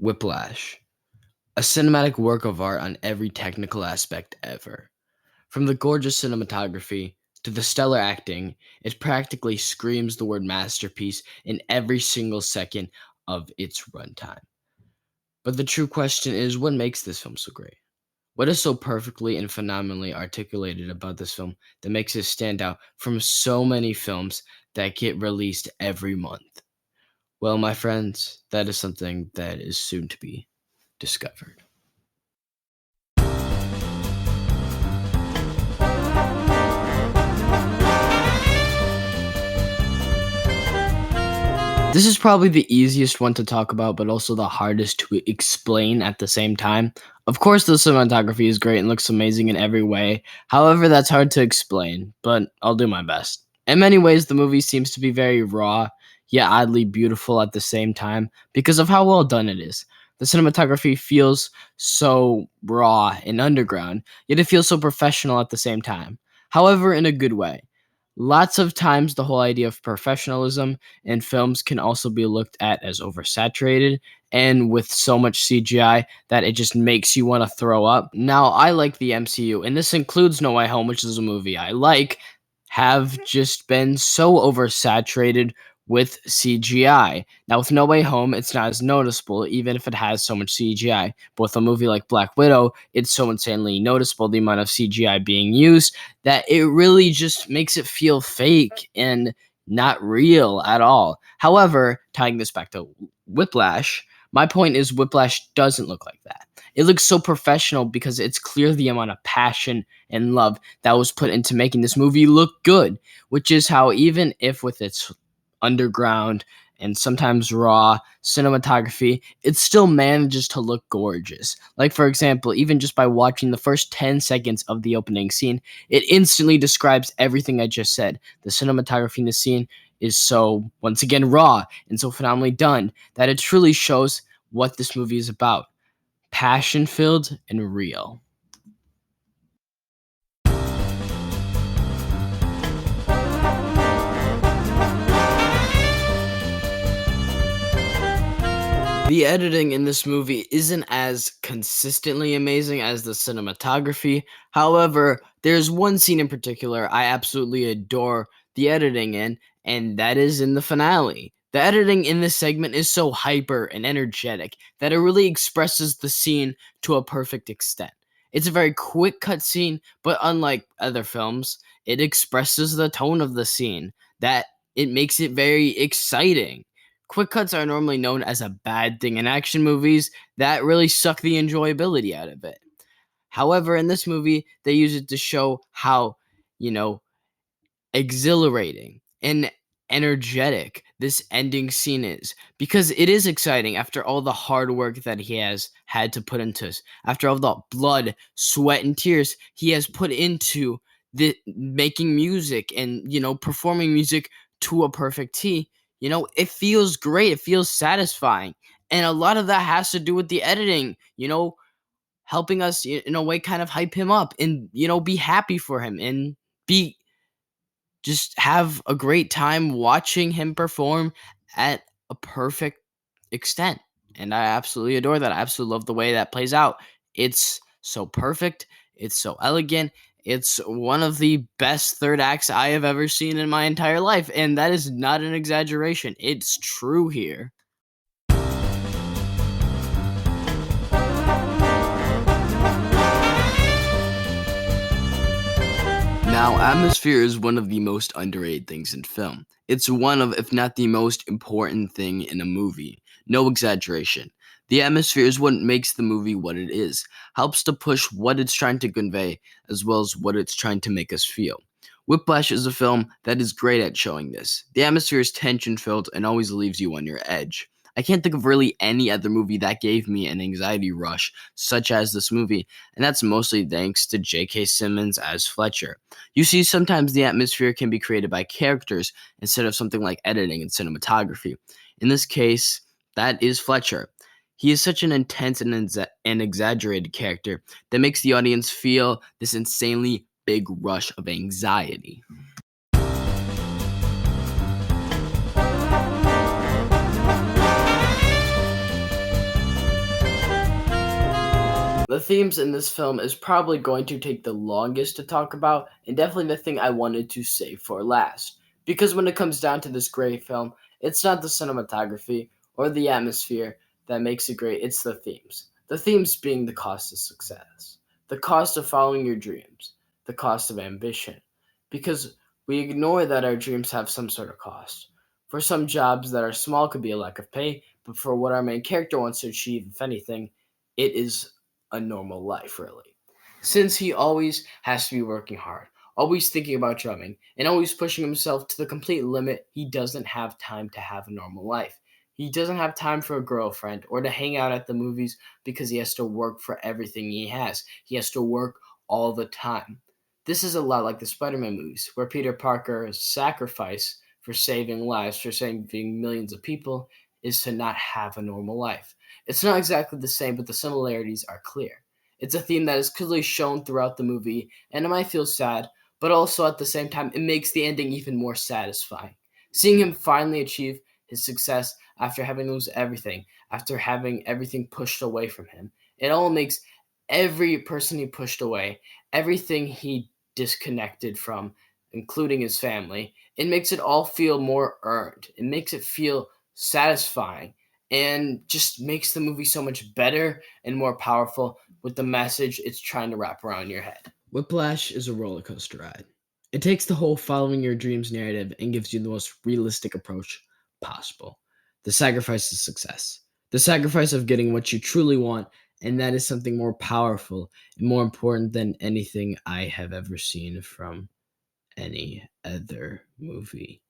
Whiplash, a cinematic work of art on every technical aspect ever. From the gorgeous cinematography to the stellar acting, it practically screams the word masterpiece in every single second of its runtime. But the true question is, what makes this film so great? What is so perfectly and phenomenally articulated about this film that makes it stand out from so many films that get released every month? Well, my friends, that is something that is soon to be discovered. This is probably the easiest one to talk about, but also the hardest to explain at the same time. Of course, the cinematography is great and looks amazing in every way. However, that's hard to explain, but I'll do my best. In many ways, the movie seems to be very raw, yet oddly beautiful at the same time because of how well done it is. The cinematography feels so raw and underground, yet it feels so professional at the same time. However, in a good way. Lots of times, the whole idea of professionalism in films can also be looked at as oversaturated and with so much CGI that it just makes you want to throw up. Now, I like the MCU, and this includes No Way Home, which is a movie I like, have just been so oversaturated with CGI. Now, with No Way Home, it's not as noticeable, even if it has so much CGI. But with a movie like Black Widow, it's so insanely noticeable the amount of CGI being used that it really just makes it feel fake and not real at all. However, tying this back to Whiplash, my point is Whiplash doesn't look like that. It looks so professional because it's clear the amount of passion and love that was put into making this movie look good, which is how, even if with its underground and sometimes raw cinematography, it still manages to look gorgeous. Like, for example, even just by watching the first 10 seconds of the opening scene, it instantly describes everything I just said. The cinematography in the scene is so, once again, raw and so phenomenally done that it truly shows what this movie is about: passion filled and real. The editing in this movie isn't as consistently amazing as the cinematography. However, there's one scene in particular I absolutely adore the editing in, and that is in the finale. The editing in this segment is so hyper and energetic that it really expresses the scene to a perfect extent. It's a very quick cut scene, but unlike other films, it expresses the tone of the scene, that it makes it very exciting. Quick cuts are normally known as a bad thing in action movies that really suck the enjoyability out of it. However, in this movie, they use it to show how, you know, exhilarating and energetic this ending scene is, because it is exciting after all the hard work that he has had to put into this, after all the blood, sweat, and tears he has put into the making music and performing music to a perfect T. It feels great, it feels satisfying, and a lot of that has to do with the editing, helping us in a way kind of hype him up and be happy for him and be just have a great time watching him perform at a perfect extent. And I absolutely adore that. I absolutely love the way that plays out. It's so perfect. It's so elegant. It's one of the best third acts I have ever seen in my entire life. And that is not an exaggeration. It's true here. Now, atmosphere is one of the most underrated things in film. It's one of, if not the most important thing in a movie. No exaggeration. The atmosphere is what makes the movie what it is, helps to push what it's trying to convey, as well as what it's trying to make us feel. Whiplash is a film that is great at showing this. The atmosphere is tension-filled and always leaves you on your edge. I can't think of really any other movie that gave me an anxiety rush such as this movie, and that's mostly thanks to J.K. Simmons as Fletcher. You see, sometimes the atmosphere can be created by characters instead of something like editing and cinematography. In this case, that is Fletcher. He is such an intense and exaggerated character that makes the audience feel this insanely big rush of anxiety. The themes in this film is probably going to take the longest to talk about, and definitely the thing I wanted to save for last. Because when it comes down to this great film, it's not the cinematography or the atmosphere that makes it great, it's the themes. The themes being the cost of success, the cost of following your dreams, the cost of ambition. Because we ignore that our dreams have some sort of cost. For some jobs that are small could be a lack of pay, but for what our main character wants to achieve, if anything, it is a normal life, really. Since he always has to be working hard, always thinking about drumming, and always pushing himself to the complete limit, he doesn't have time to have a normal life. He doesn't have time for a girlfriend or to hang out at the movies because he has to work for everything he has. He has to work all the time. This is a lot like the Spider Man movies, where Peter Parker's sacrifice for saving lives, for saving millions of people, is to not have a normal life. It's not exactly the same, but the similarities are clear. It's a theme that is clearly shown throughout the movie, and it might feel sad, but also at the same time, it makes the ending even more satisfying. Seeing him finally achieve his success after having lose everything, after having everything pushed away from him, it all makes every person he pushed away, everything he disconnected from, including his family, it makes it all feel more earned. It makes it feel satisfying and just makes the movie so much better and more powerful with the message it's trying to wrap around your head. Whiplash is a roller coaster ride. It takes the whole following your dreams narrative and gives you the most realistic approach possible. The sacrifice of success, the sacrifice of getting what you truly want, and that is something more powerful and more important than anything I have ever seen from any other movie.